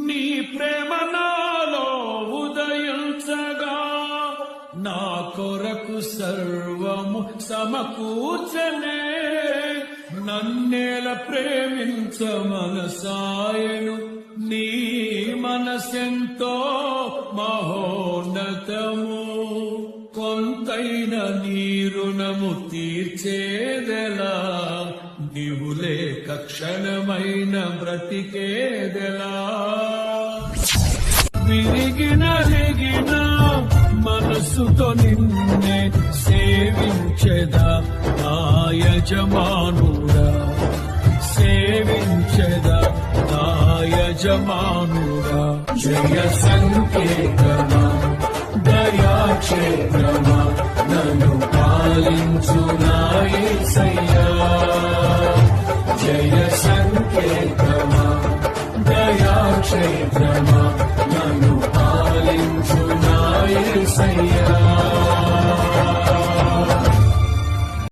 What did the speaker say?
నీ ప్రేమ నాలో ఉదయించగా నా కొరకు సర్వము సమకూర్చనే నన్నేల ప్రేమించ మనసాయను నీ మనసెంతో మహోన్నతము కొంతైన నీ రుణము తీర్చేదెలా నీవు లేక క్షణమైన బ్రతికేదెలా విరిగిన మనసుతో నిన్నే సేవించెదా నా యజమానుడా సేవించెదా నా యజమానుడా జయ సంకేతమా దయాక్షేత్రమా నన్ను పాలించు నా యేసయ్యా జయ సంకేతమా దయాక్షేత్రమా